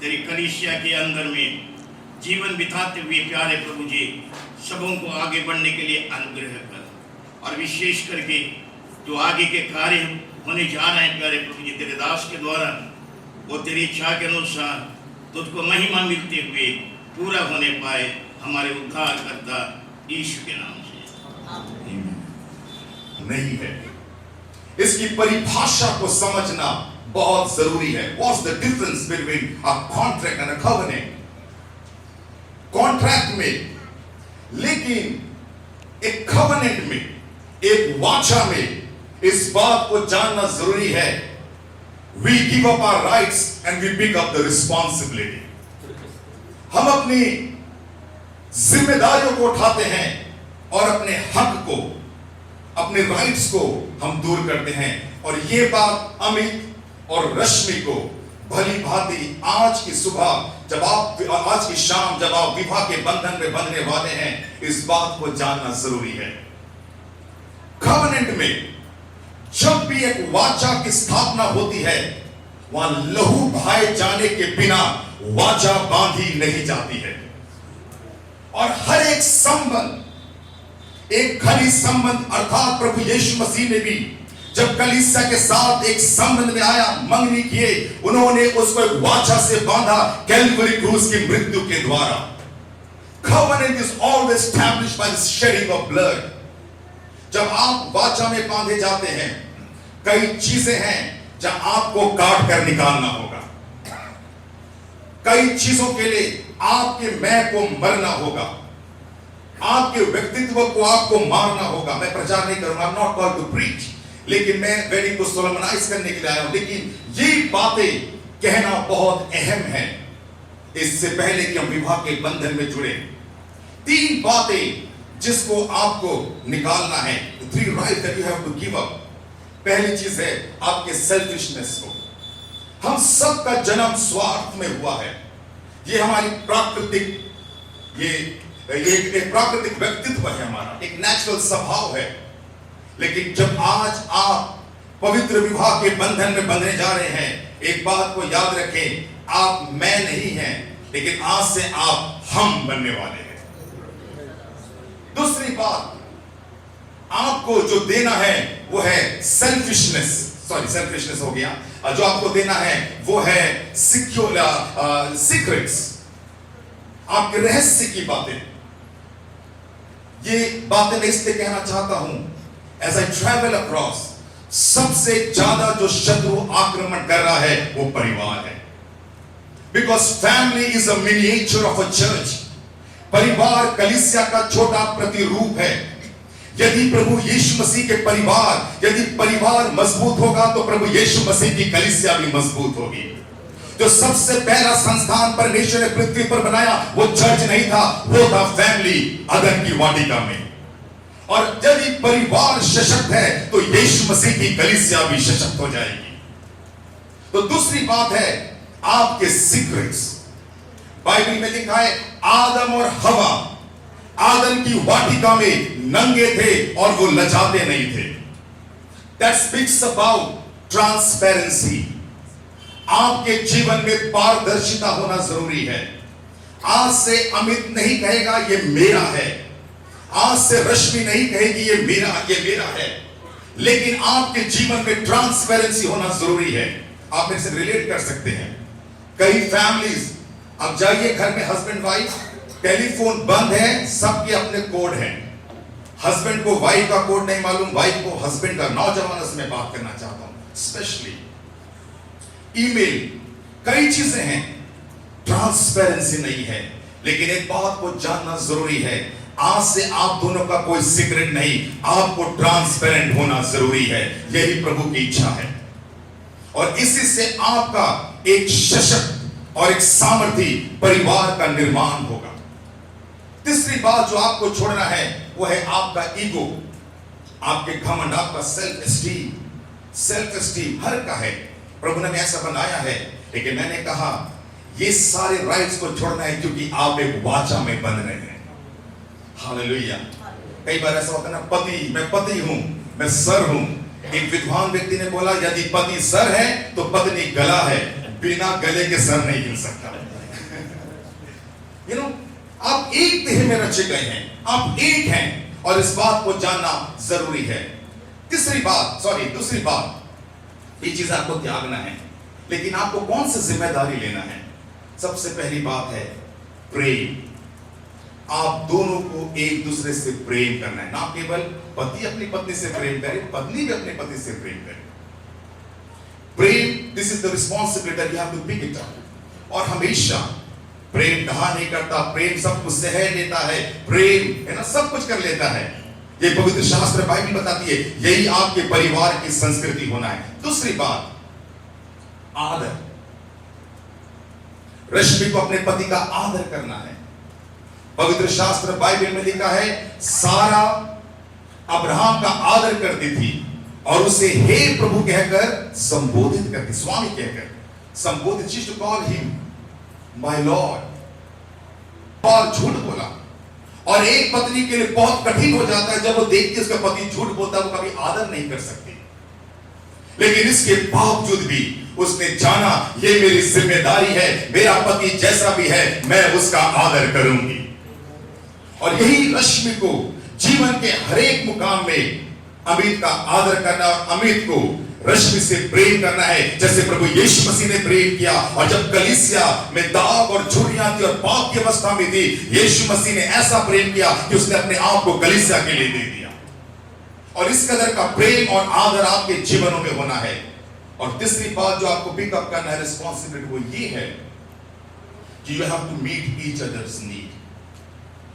तेरी कलीसिया के अंदर में जीवन बिताते हुए प्यारे प्रभु जी सबों को आगे बढ़ने के लिए अनुग्रह कर, और विशेष करके जो आगे के कार्य होने जा रहे हैं प्यारे प्रभु जी तेरे दास के द्वारा, वो तेरी इच्छा के अनुसार तुझको महिमा मिलते हुए पूरा होने पाए, हमारे उद्धार करता यीशु के नाम से। नहीं है, इसकी परिभाषा को समझना बहुत जरूरी है। What's the difference between a contract and a covenant? Contract में, लेकिन एक covenant में, एक वाचा में इस बात को जानना जरूरी है, we give up our rights and we pick up the responsibility. हम अपनी जिम्मेदारियों को उठाते हैं और अपने हक को, अपने राइट्स को हम दूर करते हैं। और ये बात अमित और रश्मि को भली भांति आज की सुबह जब आप, आज की शाम जब आप विवाह के बंधन में बंधने वाले हैं, इस बात को जानना जरूरी है। कवेनेंट में जब भी एक वाचा की स्थापना होती है, वहां लहू बहाए जाने के बिना वाचा बांधी नहीं जाती है। और हर एक संबंध एक खली संबंध, अर्थात प्रभु यीशु मसीह ने भी जब कलीसिया के साथ एक संबंध में आया, मंगनी किए, उन्होंने उसको एक वाचा से बांधा कैलवरी क्रूस की मृत्यु के द्वारा। Covenant is always established by the shedding of blood. जब आप वाचा में बांधे जाते हैं, कई चीजें हैं जहां आपको काट कर निकालना होगा, कई चीजों के लिए आपके मैं को मरना होगा, आपके व्यक्तित्व को आपको मारना होगा। मैं प्रचार नहीं करूंगा, I'm not called to preach, लेकिन मैं वेडिंग को सोलमनाइज करने के लिए आया हूं। लेकिन ये बातें कहना बहुत अहम है इससे पहले कि हम विवाह के बंधन में जुड़े। तीन बातें जिसको आपको निकालना है, three rights that you have to give up. पहली चीज है आपके सेल्फिशनेस को। हम सब का जन्म स्वार्थ में हुआ है, ये हमारी प्राकृतिक ये प्राकृतिक व्यक्तित्व है, हमारा एक नेचुरल स्वभाव है। लेकिन जब आज आप पवित्र विवाह के बंधन में बंधने जा रहे हैं, एक बात को याद रखें, आप मैं नहीं हैं, लेकिन आज से आप हम बनने वाले हैं। दूसरी बात, आपको जो देना है वो है सेल्फिशनेस हो गया। जो आपको देना है वो है सीक्रेट्स, आपके रहस्य की बातें। ये बातें मैं इसलिए कहना चाहता हूं, एज आई ट्रैवल अक्रॉस, सबसे ज्यादा जो शत्रु आक्रमण कर रहा है वो परिवार है। Because family is a miniature of a church. परिवार कलीसिया का छोटा प्रतिरूप है। यदि प्रभु यीशु मसीह के परिवार, यदि परिवार मजबूत होगा तो प्रभु यीशु मसीह की कलीसिया भी मजबूत होगी। जो सबसे पहला संस्थान परमेश्वर ने पृथ्वी पर बनाया वो चर्च नहीं था, वो था फैमिली अदन की वाटिका में। और यदि परिवार सशक्त है तो यीशु मसीह की कलीसिया भी सशक्त हो जाएगी। तो दूसरी बात है आपके सीक्रेट्स। बाइबल में लिखा है आदम और हवा आदम की वाटिका में नंगे थे और वो लजाते नहीं थे। That speaks about transparency. आपके जीवन में पारदर्शिता होना जरूरी है। आज से अमित नहीं कहेगा ये मेरा है, आज से रश्मि नहीं कहेगी ये मेरा है, लेकिन आपके जीवन में ट्रांसपेरेंसी होना जरूरी है। आप मेरे से रिलेट कर सकते हैं। कई फैमिलीज, अब जाइए घर में हस्बैंड वाइफ, टेलीफोन बंद है, सबके अपने कोड हैं। हस्बैंड को वाइफ का कोड नहीं मालूम, वाइफ को हस्बैंड का। नौजवानों से मैं बात करना चाहता हूं, स्पेशली ईमेल, कई चीजें हैं, ट्रांसपेरेंसी नहीं है। लेकिन एक बात को जानना जरूरी है, आज से आप दोनों का कोई सीक्रेट नहीं, आपको ट्रांसपेरेंट होना जरूरी है। यही प्रभु की इच्छा है और इसी से आपका एक सशक्त और एक सामर्थी परिवार का निर्माण होगा। तीसरी बात जो आपको छोड़ना है वो है आपका ईगो, आपके घमंड, आपका सेल्फ एस्टीम। सेल्फ एस्टीम हर का है, प्रभु ने ऐसा बनाया है, लेकिन मैंने कहा ये सारे राइट्स को छोड़ना है क्योंकि आप एक वाचा में बंध रहे हैं। हालेलुया। कई बार ऐसा होता है ना, मैं पति हूं, मैं सर हूं। एक विद्वान व्यक्ति ने बोला यदि पति सर है तो पत्नी गला है, बिना गले के सर नहीं हिल सकता। आप एक देह में रचे गए हैं, आप एक हैं, और इस बात को जानना जरूरी है। दूसरी बात, ये चीज आपको त्यागना है, लेकिन आपको कौन सी जिम्मेदारी लेना है? सबसे पहली बात है प्रेम। आप दोनों को एक दूसरे से प्रेम करना है, ना केवल पति अपनी पत्नी से प्रेम करे, पत्नी भी अपने पति से प्रेम करे। प्रेम, this is the responsibility, you have to pick it up. और हमेशा प्रेम कहा नहीं करता, प्रेम सब कुछ सह लेता है, प्रेम है ना, सब कुछ कर लेता है। ये पवित्र शास्त्र बाइबल बताती है, यही आपके परिवार की संस्कृति होना है। दूसरी बात, आदर। रश्मि को अपने पति का आदर करना है। पवित्र शास्त्र बाइबल में लिखा है, सारा अब्राहम का आदर करती थी और उसे हे प्रभु कहकर संबोधित करती, स्वामी कहकर संबोधित। She to call him my lord. और झूठ बोला, और एक पत्नी के लिए बहुत कठिन हो जाता है जब वो देखती है उसका पति झूठ बोलता है, वो कभी आदर नहीं कर सकती। लेकिन इसके बावजूद भी उसने जाना, ये मेरी जिम्मेदारी है, मेरा पति जैसा भी है मैं उसका आदर करूंगी। और यही रश्मि को जीवन के हर एक मुकाम में अमित का आदर करना और अमित को रश्मि से प्रेम करना है, जैसे प्रभु यीशु मसीह ने प्रेम किया। और जब कलीसिया में दाग और झुर्रियां थी और पाप की अवस्था में थी, यीशु मसीह ने ऐसा प्रेम किया कि उसने अपने आप को कलीसिया के लिए दे दिया। और इस कदर का प्रेम और आदर आपके जीवनों में होना है। और तीसरी बात जो आपको पिकअप करना है रिस्पॉन्सिबिलिटी, वो ये है कि you have to meet each others need.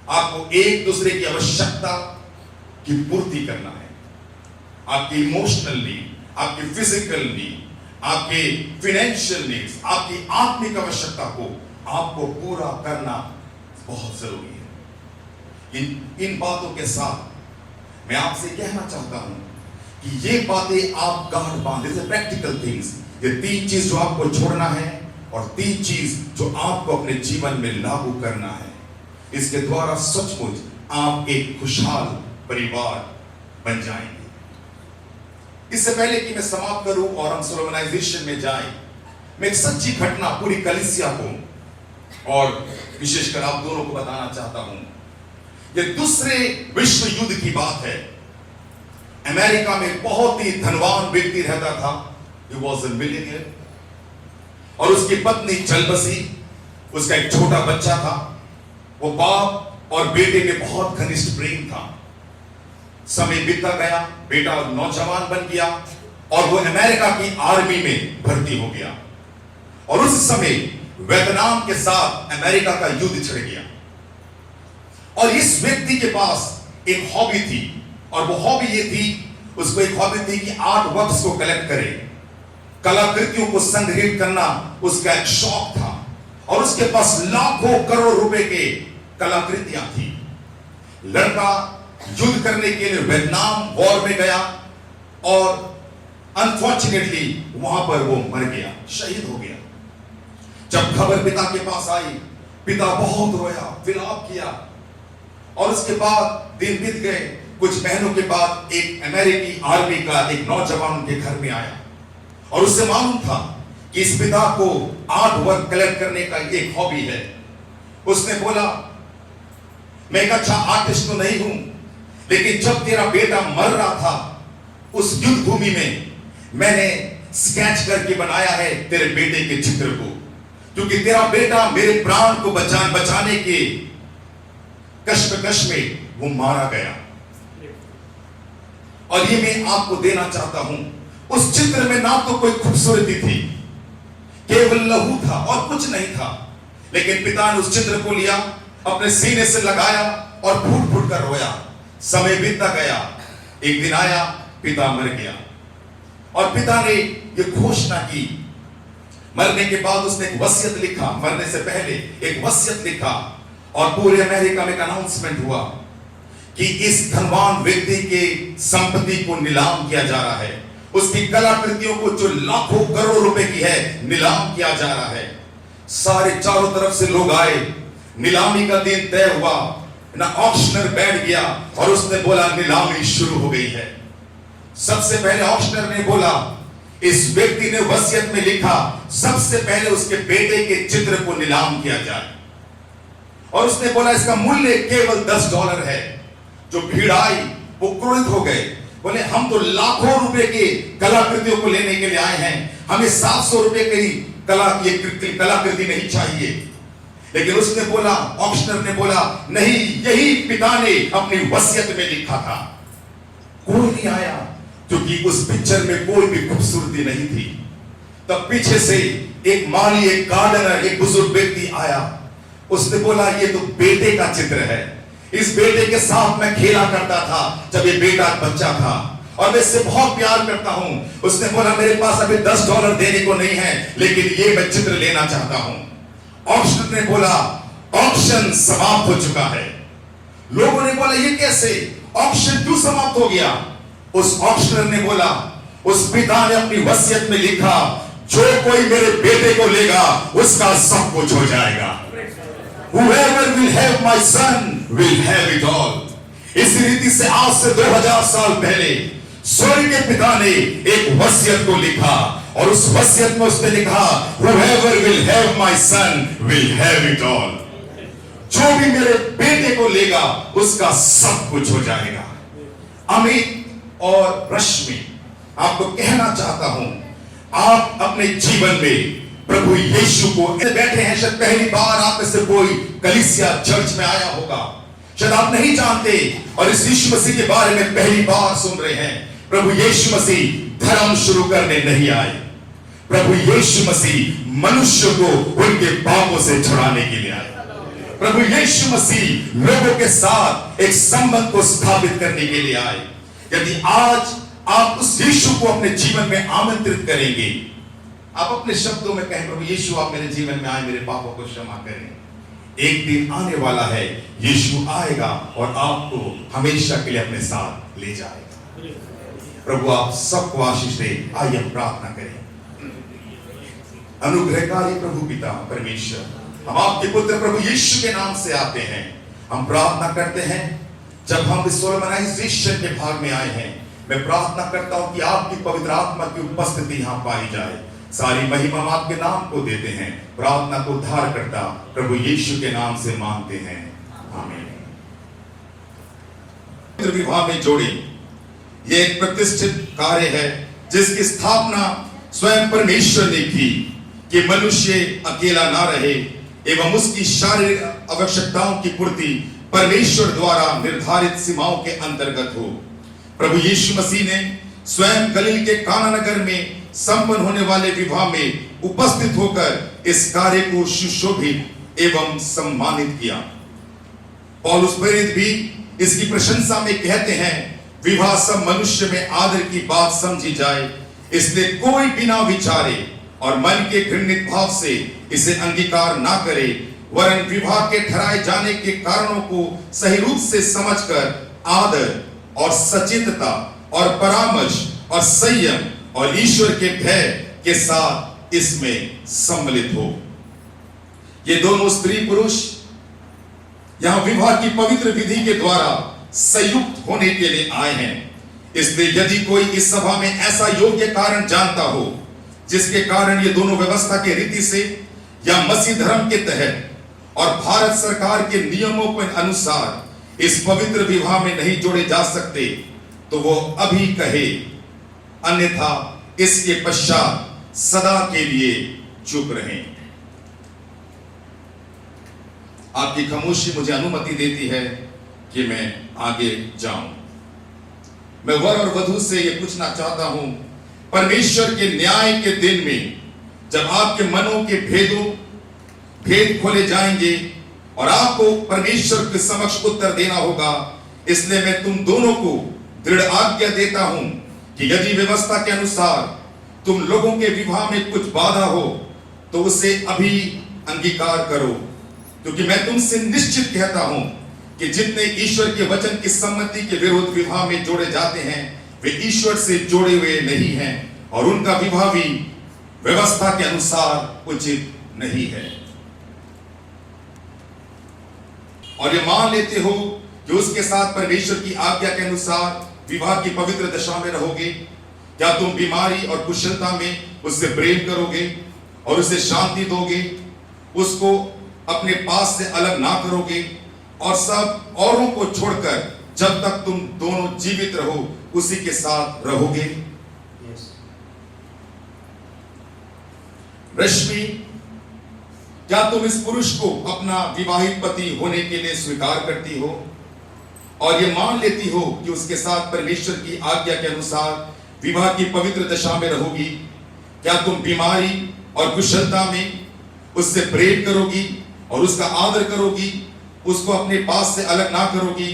आपको एक दूसरे की आवश्यकता की पूर्ति करना है। आपकी इमोशनल नीड, आपकी फिजिकल नीड, आपके फाइनेंशियल नीड्स, आपकी आत्मिक आवश्यकता को आपको पूरा करना बहुत जरूरी है। इन बातों के साथ मैं आपसे कहना चाहता हूं कि ये बातें आप गांठ बांध, जैसे प्रैक्टिकल थिंग्स, ये 3 चीज जो आपको छोड़ना है और 3 चीज जो आपको अपने जीवन में लागू करना है। इसके द्वारा सचमुच आप एक खुशहाल परिवार बन जाएंगे। इससे पहले कि मैं समाप्त करूं और हम सोलोमनाइजेशन में जाएं, मैं एक सच्ची घटना पूरी कलीसिया को और विशेषकर आप दोनों को बताना चाहता हूं। यह दूसरे विश्व युद्ध की बात है। अमेरिका में बहुत ही धनवान व्यक्ति रहता था, he was a millionaire, और उसकी पत्नी चल बसी। उसका एक छोटा बच्चा था। वो बाप और बेटे में बहुत घनिष्ठ प्रेम था। समय बीतता गया, बेटा नौजवान बन गया और वो अमेरिका की आर्मी में भर्ती हो गया। और उस समय वियतनाम के साथ अमेरिका का युद्ध छिड़ गया। और इस व्यक्ति के पास एक हॉबी थी, और वो हॉबी ये थी, उसको एक हॉबी थी कि आर्ट वर्क्स को कलेक्ट करे, कलाकृतियों को संग्रहित करना उसका एक शौक था। और उसके पास लाखों करोड़ रुपए के कलाकृतियां थी। लड़का युद्ध करने के लिए वियतनाम वॉर में गया और अनफॉर्चुनेटली वहां पर वो मर गया, शहीद हो गया। जब खबर पिता के पास आई, पिता बहुत रोया, विलाप किया। और उसके बाद दिन बीत गए। कुछ महीनों के बाद एक अमेरिकी आर्मी का एक नौजवान उनके घर में आया और उससे मालूम था कि इस पिता को आर्ट वर्क कलेक्ट करने का एक हॉबी है। उसने बोला, मैं एक अच्छा आर्टिस्ट तो नहीं हूं, लेकिन जब तेरा बेटा मर रहा था उस युद्ध भूमि में, मैंने स्केच करके बनाया है तेरे बेटे के चित्र को, क्योंकि तेरा बेटा मेरे प्राण को बचाने के कश्मकश में वो मारा गया। और ये मैं आपको देना चाहता हूं। उस चित्र में ना तो कोई खूबसूरती थी, केवल लहू था और कुछ नहीं था। लेकिन पिता ने उस चित्र को लिया, अपने सीने से लगाया और फूट फूट कर रोया। समय बीतता गया। एक दिन आया, पिता मर गया और पिता ने यह घोषणा की। मरने के बाद उसने एक वसीयत लिखा, मरने से पहले एक वसीयत लिखा और पूरे अमेरिका में एक अनाउंसमेंट हुआ कि इस धनवान व्यक्ति के संपत्ति को नीलाम किया जा रहा है। उसकी कलाकृतियों को जो लाखों करोड़ रुपए की है, नीलाम किया जा रहा है। सारे चारों तरफ से लोग आए। नीलामी का दिन तय हुआ ना, ऑक्शनर बैठ गया और उसने बोला नीलामी शुरू हो गई है। सबसे पहले ऑक्शनर ने बोला इस व्यक्ति ने वसीयत में लिखा सबसे पहले उसके बेटे के चित्र को नीलाम किया जाए, और उसने बोला इसका मूल्य केवल $10 है। जो भीड़ आई वो क्रोधित हो गए, बोले हम तो लाखों रुपए की कलाकृतियों को लेने के लिए आए हैं, हमें 700 रुपए की कलाकृति नहीं चाहिए। लेकिन उसने बोला, ऑक्शनर ने बोला, नहीं, यही पिता ने अपनी वसीयत में लिखा था। कोई नहीं आया क्योंकि उस पिक्चर में कोई भी खूबसूरती नहीं थी। तब पीछे से एक माली, एक गार्डनर, एक बुजुर्ग व्यक्ति आया। उसने बोला ये तो बेटे का चित्र है, इस बेटे के साथ मैं खेला करता था जब ये बेटा बच्चा था और मैं इससे बहुत प्यार करता हूं। उसने बोला मेरे पास अभी $10 देने को नहीं है, लेकिन ये मैं चित्र लेना चाहता हूं। ऑक्शनर ने बोला ऑक्शन समाप्त हो चुका है। लोगों ने बोला ये कैसे, ऑक्शन क्यों समाप्त हो गया? उस ऑक्शनर ने बोला, उस पिता ने अपनी वसीयत में लिखा जो कोई मेरे बेटे को लेगा उसका सब कुछ हो जाएगा। Whoever will have my son will have it all। इस रीति से आज से 2000 साल पहले स्वर्ग के पिता ने एक वसीयत को लिखा, और उस वसीयत में उसने लिखा Whoever will have my son will have it all। जो भी मेरे बेटे को लेगा उसका सब कुछ हो जाएगा। अमित और रश्मि, आपको कहना चाहता हूं, आप अपने जीवन में प्रभु यीशु को बैठे हैं। शायद पहली बार आप में से कोई कलीसिया चर्च में आया होगा, शायद आप नहीं जानते और इस यीशु मसीह के बारे में पहली बार सुन रहे हैं। प्रभु यीशु मसीह धर्म शुरू करने नहीं आए, प्रभु यीशु मसीह मनुष्य को उनके पापों से छुड़ाने के लिए आए। प्रभु यीशु मसीह लोगों के साथ एक संबंध को स्थापित करने के लिए आए। यदि आज आप उस यीशु को अपने जीवन में आमंत्रित करेंगे, आप अपने शब्दों में कहें प्रभु यीशु आप मेरे जीवन में आए, मेरे पापों को क्षमा करें, एक दिन आने वाला है यीशु आएगा और आपको हमेशा के लिए अपने साथ ले जाएगा। प्रभु आप सबको आशीष दे। आइए हम प्रार्थना करें। अनुग्रहकारी प्रभु पिता परमेश्वर, हम आपके पुत्र प्रभु यीशु के नाम से आते हैं। हम प्रार्थना करते हैं जब हम इस सोलोमनाइजेशन के भाग में आए हैं, मैं प्रार्थना करता हूं कि आपकी पवित्र आत्मा की उपस्थिति यहां पाई जाए। सारी महिमा हम आपके नाम को देते हैं। प्रार्थना को उद्धार करता प्रभु यीशु के नाम से मांगते हैं, आमीन। विवाह में जोड़ी ये एक प्रतिष्ठित कार्य है जिसकी स्थापना स्वयं परमेश्वर ने की कि मनुष्य अकेला ना रहे एवं उसकी शारीरिक आवश्यकताओं की पूर्ति परमेश्वर द्वारा निर्धारित सीमाओं के अंतर्गत हो। प्रभु यीशु मसीह ने स्वयं गलील के काना नगर में संपन्न होने वाले विवाह में उपस्थित होकर इस कार्य को सुशोभित एवं सम्मानित किया। पौलुस प्रेरित भी इसकी प्रशंसा में कहते हैं, विवाह सब मनुष्य में आदर की बात समझी जाए, इसलिए कोई बिना विचारे और मन के घृणित भाव से इसे अंगीकार ना करे, वरन विवाह के ठहराए जाने के कारणों को सही रूप से समझकर आदर और सचेतता और परामर्श और संयम और ईश्वर के भय के साथ इसमें सम्मिलित हो। ये दोनों स्त्री पुरुष यहां विवाह की पवित्र विधि के द्वारा संयुक्त होने के लिए आए हैं। इसलिए यदि कोई इस सभा में ऐसा योग्य कारण जानता हो जिसके कारण ये दोनों व्यवस्था के रीति से या मसीह धर्म के तहत और भारत सरकार के नियमों के अनुसार इस पवित्र विवाह में नहीं जोड़े जा सकते, तो वो अभी कहे, अन्यथा इसके पश्चात सदा के लिए चुप रहें। आपकी खामोशी मुझे अनुमति देती है कि मैं आगे जाऊं। मैं वर और वधू से यह पूछना चाहता हूं, परमेश्वर के न्याय के दिन में जब आपके मनों के भेद खोले जाएंगे और आपको परमेश्वर के समक्ष उत्तर देना होगा, इसलिए मैं तुम दोनों को दृढ़ आज्ञा देता हूं कि यदि व्यवस्था के अनुसार तुम लोगों के विवाह में कुछ बाधा हो तो उसे अभी अंगीकार करो, क्योंकि मैं तुमसे निश्चित कहता हूं कि जितने ईश्वर के वचन की सम्मति के विरुद्ध विवाह में जोड़े जाते हैं वे ईश्वर से जोड़े हुए नहीं हैं और उनका विवाह भी व्यवस्था के अनुसार उचित नहीं है। और ये मान लेते हो कि उसके साथ परमेश्वर की आज्ञा के अनुसार विवाह की पवित्र दशा में रहोगे, क्या तुम बीमारी और कुशलता में उससे प्रेम करोगे और उसे शांति दोगे, उसको अपने पास से अलग ना करोगे और सब औरों को छोड़कर जब तक तुम दोनों जीवित रहो उसी के साथ रहोगे? रश्मि, क्या तुम इस पुरुष को अपना विवाहित पति होने के लिए स्वीकार करती हो और ये मान लेती हो कि उसके साथ परमेश्वर की आज्ञा के अनुसार विवाह की पवित्र दशा में रहोगी? क्या तुम बीमारी और कुशलता में उससे प्रेम करोगी और उसका आदर करोगी, उसको अपने पास से अलग ना करोगी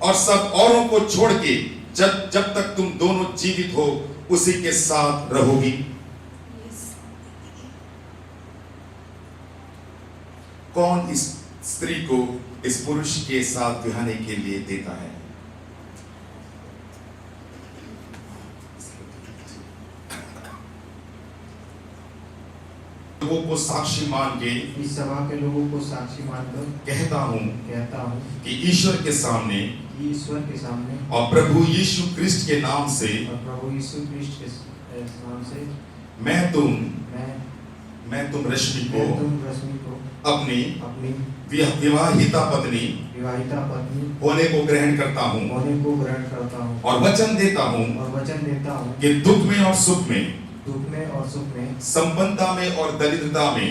और सब औरों को छोड़ के जब तक तुम दोनों जीवित हो उसी के साथ रहोगी? कौन इस स्त्री को इस पुरुष के साथ विहाने के लिए देता है? लोगों को साक्षी मान के, इस सभा के लोगों को साक्षी मानकर कहता हूं कि ईश्वर के सामने और प्रभु यीशु क्रिस्ट के नाम से मैं तुम रश्मि को अपनी विवाहिता पत्नी होने को ग्रहण करता हूँ और वचन देता हूँ कि दुख में और सुख में, संपन्नता में और दरिद्रता में,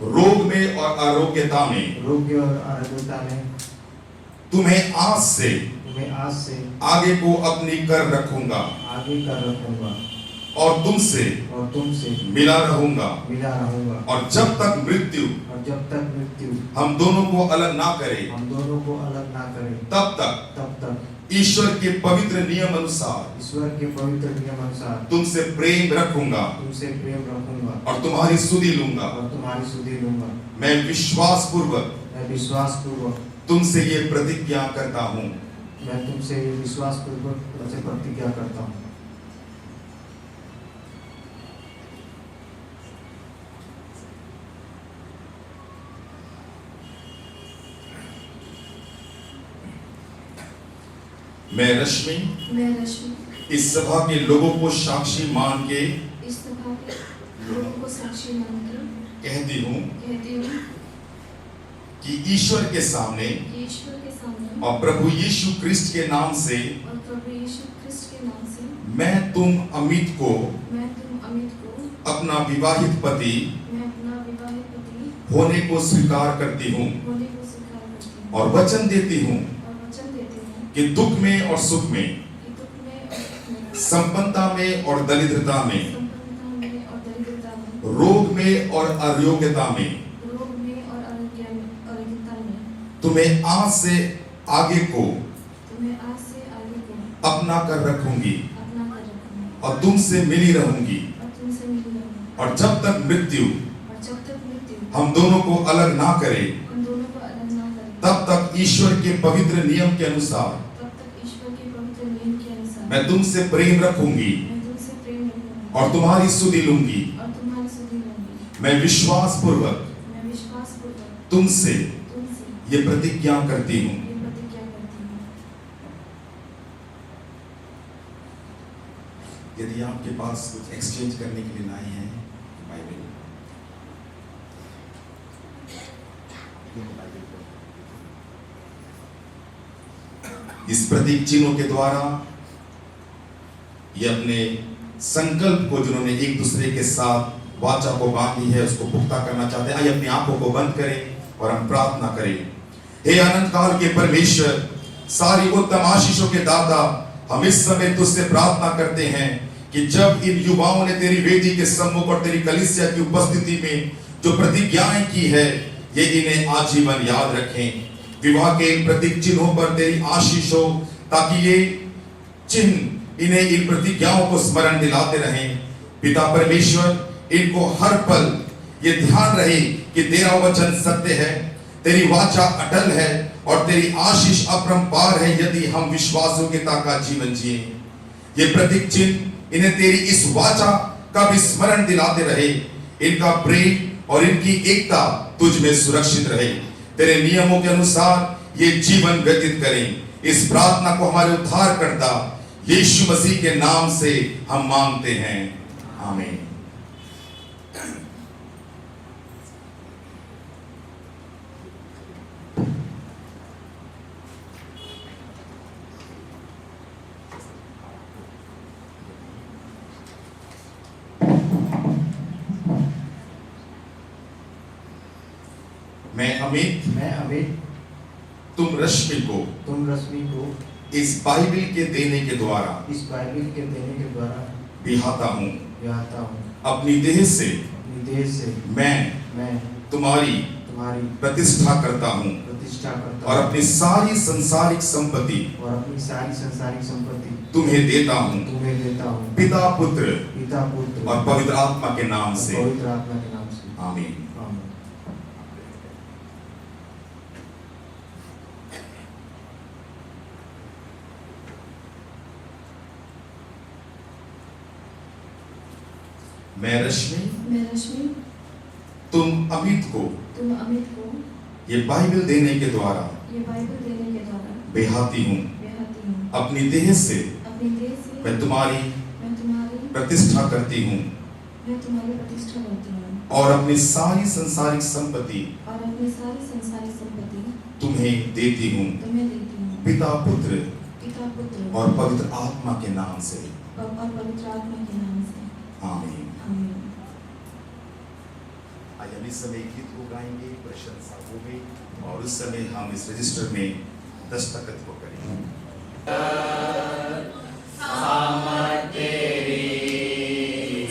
रोग में और आरोग्यता में तुम्हें आज से आगे को अपनी कर रखूंगा और तुमसे मिला रहूंगा और जब तक मृत्यु हम दोनों को अलग ना करे तब तक ईश्वर के पवित्र नियम अनुसार तुमसे प्रेम रखूंगा और तुम्हारी सुधि लूंगा। मैं विश्वास पूर्वक तुमसे ये प्रतिज्ञा करता हूँ। प्रतिज्ञा करता हूँ। मैं रश्मि इस सभा के लोगों को साक्षी मान के कहती हूँ कि ईश्वर के सामने और प्रभु यीशु क्रिस्ट के नाम से मैं तुम अमित को अपना विवाहित पति होने को स्वीकार करती हूँ और वचन देती हूँ कि दुख में और सुख में, संपन्नता में और दरिद्रता में, रोग में और अयोग्यता में तुम्हें आज से आगे को अपना कर रखूंगी और तुमसे मिली रहूंगी और जब तक मृत्यु हम दोनों को अलग ना करे तब तक ईश्वर के पवित्र नियम के अनुसार मैं तुमसे प्रेम रखूंगी और तुम्हारी सुधि लूंगी। मैं विश्वास पूर्वक तुमसे ये प्रतिज्ञा करती हूँ। यदि आपके पास कुछ एक्सचेंज करने के लिए लाए हैं बाइबल, इस प्रतीक चिन्हों के द्वारा ये अपने संकल्प को जिन्होंने एक दूसरे के साथ वाचा को बांधी है उसको पुख्ता करना चाहते हैं। आइए अपनी आंखों को बंद करें और हम प्रार्थना करें। हे अनंत काल के परमेश्वर, सारी उत्तम आशीषों के दाता, हम इस समय तुझसे प्रार्थना करते हैं कि जब इन युवाओं ने तेरी वेदी के सम्मुख और तेरी कलीसिया की उपस्थिति में जो प्रतिज्ञाएं की है ये इन्हें आजीवन याद रखें। विवाह के इन प्रतीक चिन्हों पर तेरी आशीष हो ताकि ये चिन्ह इन्हें इन प्रतिज्ञाओं को स्मरण दिलाते रहें। पिता परमेश्वर, इनको हर पल ये ध्यान रहे कि तेरा वचन सत्य है, तेरी वाचा अटल है और तेरी आशीष अपरंपार है यदि हम विश्वासयोग्यता का जीवन जिए। ये प्रतीक चिन्ह इन्हें तेरी इस वाचा का भी स्मरण दिलाते रहे। इनका प्रेम और इनकी एकता तुझ में सुरक्षित रहे। तेरे नियमों के अनुसार ये जीवन व्यतीत करें। इस प्रार्थना को हमारे उद्धारकर्ता यीशु मसीह के नाम से हम मांगते हैं, आमीन। मैं अमित तुम रश्मि को इस बाइबल के देने के द्वारा बिहाता हूँ अपनी देह से मैं तुम्हारी प्रतिष्ठा करता हूँ और अपनी सारी संसारिक संपत्ति तुम्हें देता हूँ पिता पुत्र और पवित्र आत्मा के नाम से, आमीन। मैं रश्मि तुम अमित को ये बाइबल देने के द्वारा बेहाती हूँ अपनी देह से मैं तुम्हारी प्रतिष्ठा करती हूँ और अपनी सारी संसारिक संपत्ति तुम्हें देती हूँ पिता पुत्र और पवित्र आत्मा के नाम से, आमीन। आज हम इस समय गीत को गाएंगे, प्रशंसा होगी और उस समय हम इस रजिस्टर में दस्तखत को करेंगे।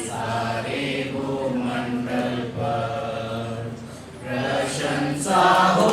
सारे भूमंडल पर प्रशंसा हो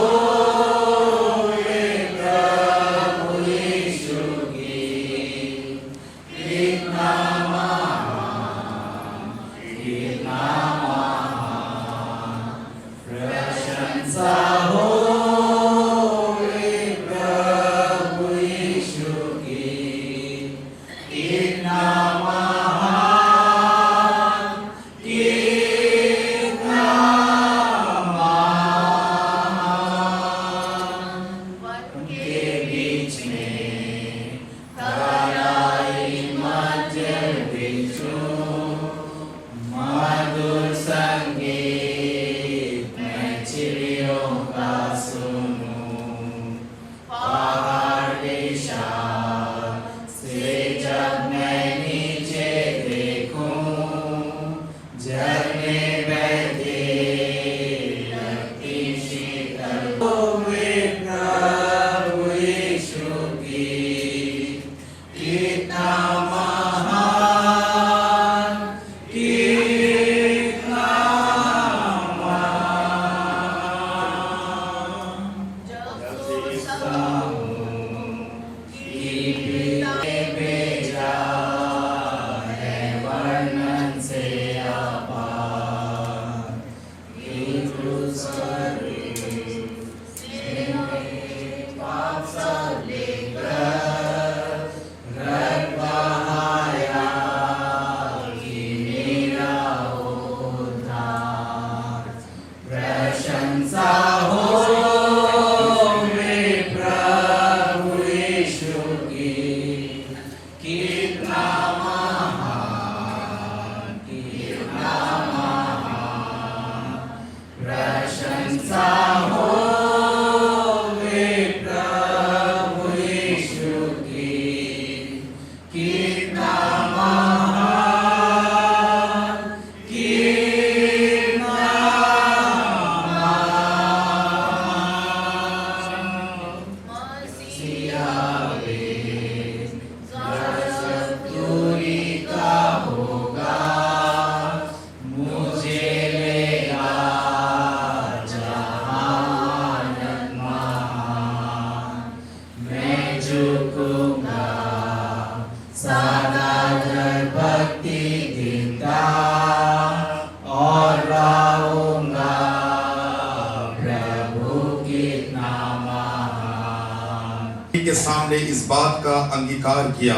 के सामने इस बात का अंगीकार किया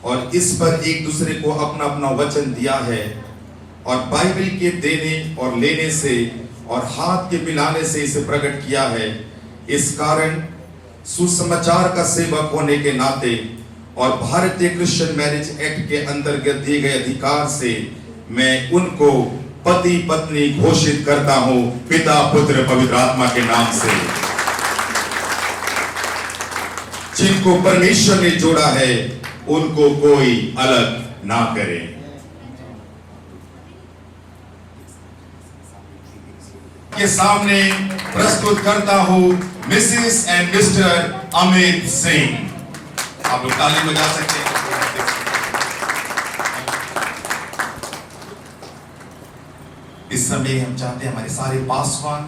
और इस पर एक दूसरे को अपना अपना वचन दिया है और बाइबल के देने और लेने से और हाथ के मिलाने से इसे प्रकट किया है। इस कारण सुसमाचार का सेवक होने के नाते और भारतीय क्रिश्चियन मैरिज एक्ट के अंतर्गत दिए गए अधिकार से मैं उनको पति पत्नी घोषित करता हूं, पिता पुत्र पवित्र आत्मा के नाम से। जिनको परमेश्वर ने जोड़ा है उनको कोई अलग ना करे। के सामने प्रस्तुत करता हूं Mrs and mister Amit Singh. आप लोग ताली बजा सकते हैं। इस समय हम चाहते हैं हमारे सारे पासवान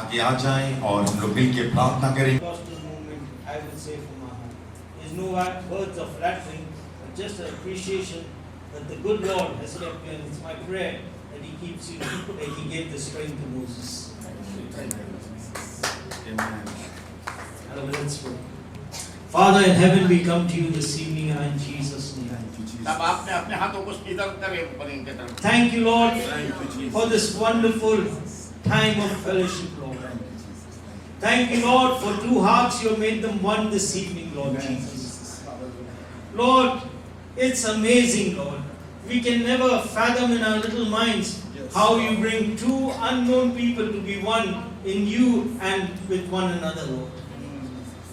आगे आ जाएं और हम लोग मिलकर प्रार्थना करें। Gospel movement, I will say from my heart. There's no words of flattering, but just an appreciation that the good Lord has kept you, and it's my prayer that He keeps you, that He gave the strength to Moses. Amen. Let's pray. Father in heaven, we come to you this evening in Jesus' name. तब आपने अपने हाथों को इधर करें ऊपर इनके तरफ। Thank you, Lord, for this wonderful time of fellowship, Lord. Thank you, Lord, for two hearts you have made them one this evening, Lord Jesus. Lord, it's amazing, Lord. We can never fathom in our little minds how you bring two unknown people to be one in you and with one another, Lord.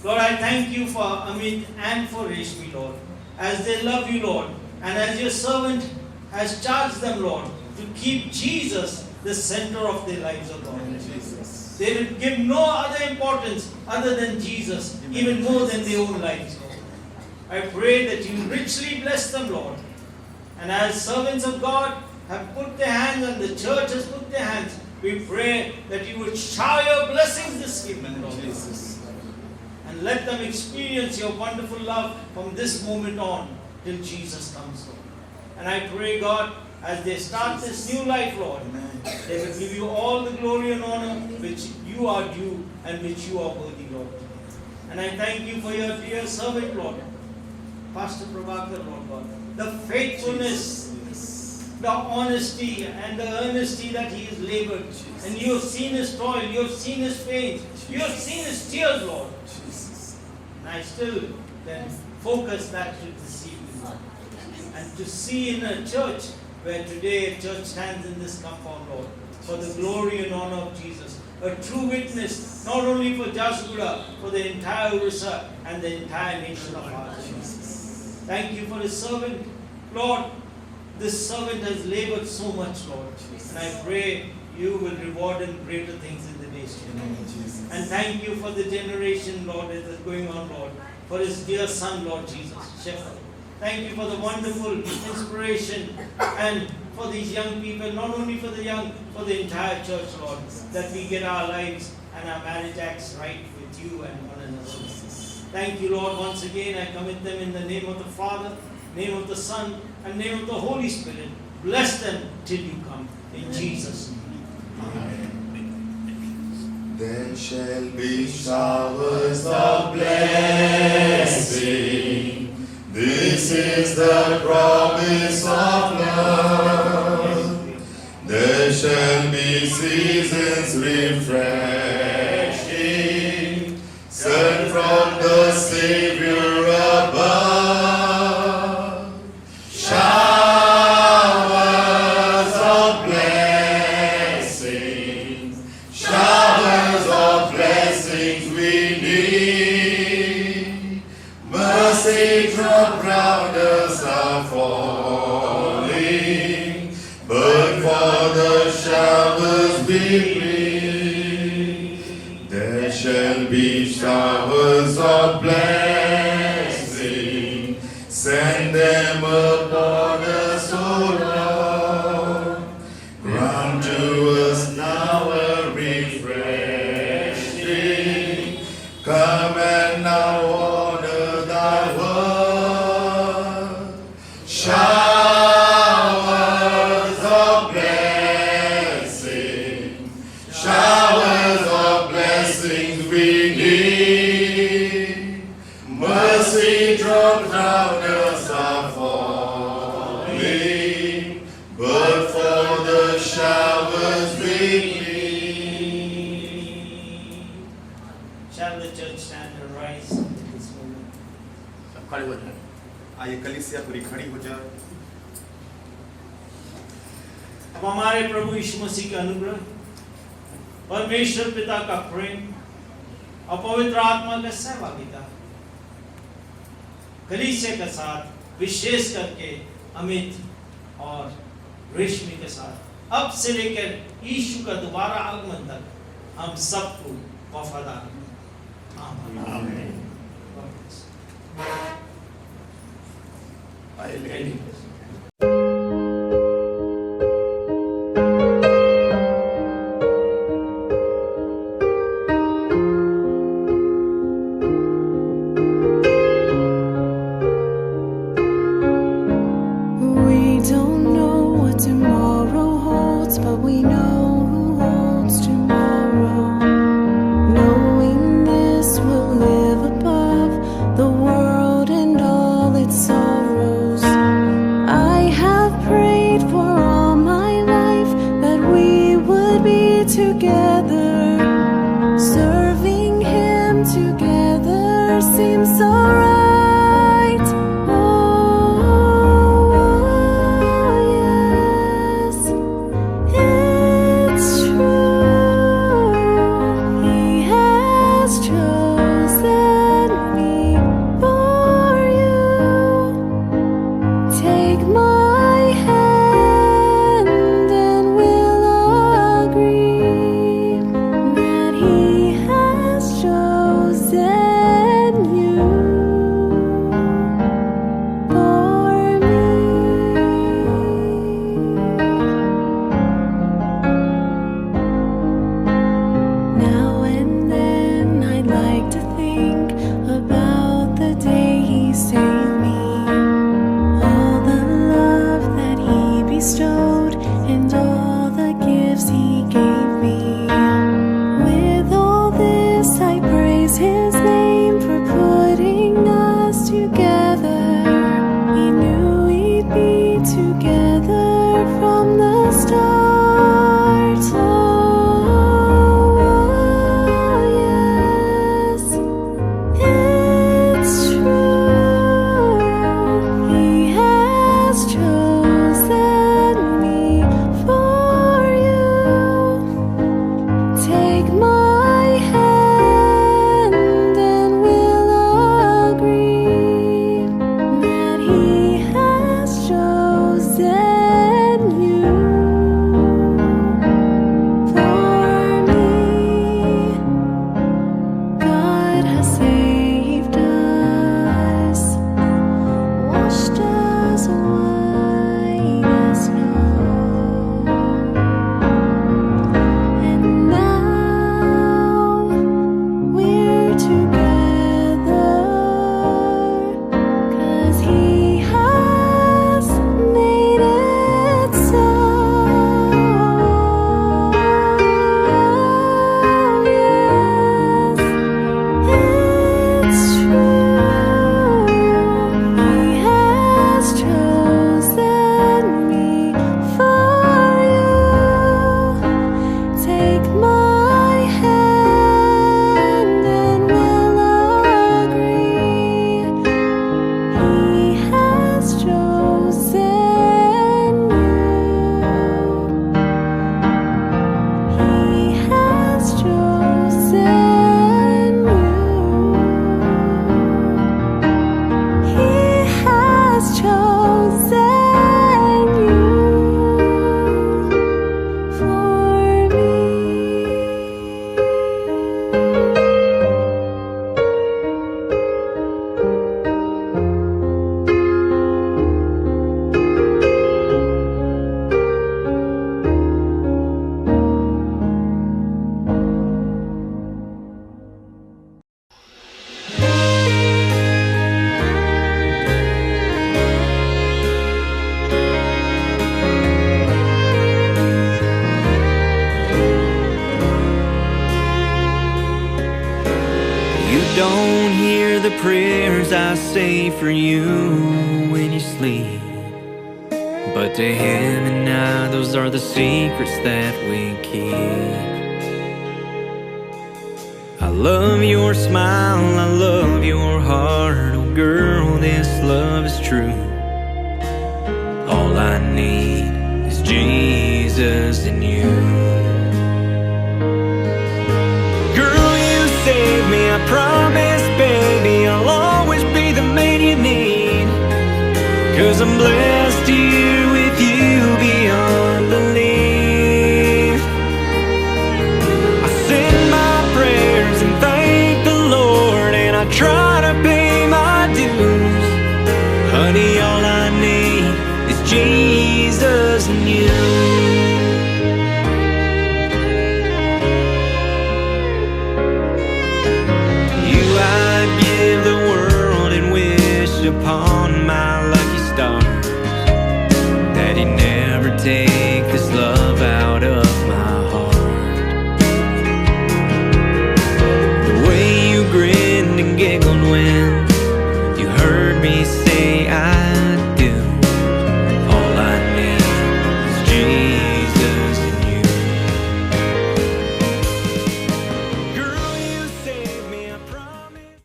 Lord, I thank you for Amit and for Reshmi, Lord, as they love you, Lord, and as your servant has charged them, Lord, to keep Jesus the center of their lives, O Lord. They will give no other importance other than Jesus, even more than their own lives, Lord. I pray that you richly bless them, Lord. And as servants of God have put their hands and the church has put their hands, we pray that you would shower your blessings this evening, Lord. And let them experience your wonderful love from this moment on till Jesus comes, Lord. And I pray, God, as they start this new life, Lord, they will give you all the glory and honor which you are due and which you are worthy, Lord. And I thank you for your dear servant, Lord, Pastor Prabhakar, Lord God, the faithfulness, the honesty and the earnesty that he has labored. And you have seen his toil, you have seen his pain, you have seen his tears, Lord. And I still then focus that to this evening, Lord. And to see in a church where today a church stands in this compound, Lord, for the glory and honor of Jesus. A true witness, not only for Jasgura, for the entire Orissa and the entire nation of ours. Thank you for his servant, Lord. This servant has labored so much, Lord. And I pray you will reward him greater things in the days to come. And thank you for the generation, Lord, that is going on, Lord. For his dear son, Lord Jesus, Shepherd. Thank you for the wonderful inspiration and for these young people, not only for the young, for the entire church, Lord, that we get our lives and our marriage acts right with you and one another. Thank you, Lord. Once again, I commit them in the name of the Father, name of the Son, and name of the Holy Spirit. Bless them till you come. In Jesus' name. Amen. There shall be showers of blessing. This is the promise of love. There shall be seasons refreshing, sent from the Savior above. Showers of blessings, showers of blessings we need. Mercy drop round us are falling, but for the showers we plead. There shall be showers of blessing, send them upon us, O Lord. Grant to us now a refreshing. Come and now honor thy word. Showers of blessing, showers of blessings we need. Mercy drop down us are falling, but for the showers we need. Shall the church stand and rise at this moment? सब खड़े हो जाए। आइए कलीसिया पूरी खड़ी हो जाए। अब हमारे प्रभु यीशु मसीह का अनुग्रह, परमेश्वर पिता का प्रेम और पवित्र आत्मा का सहभागिता कलीसिया के साथ, विशेष करके अमित और रेशमी के साथ, अब से लेकर यीशु का दोबारा आगमन तक हम सबको वफादार रहें। आमीन। We don't know what tomorrow holds, but we know who holds tomorrow. Knowing this will live above the world and all its sorrows. I have prayed for all my life that we would be together. Serving Him together seems so right. Don't hear the prayers I say for you when you sleep, but to Him and I, those are the secrets that we keep. I love your smile, I love your heart, oh girl, this love is true. All I need is Jesus and you. Girl, you saved me, I promise, baby, I'll always be the man you need. 'Cause I'm blessed here with you beyond belief. I send my prayers and thank the Lord, and I try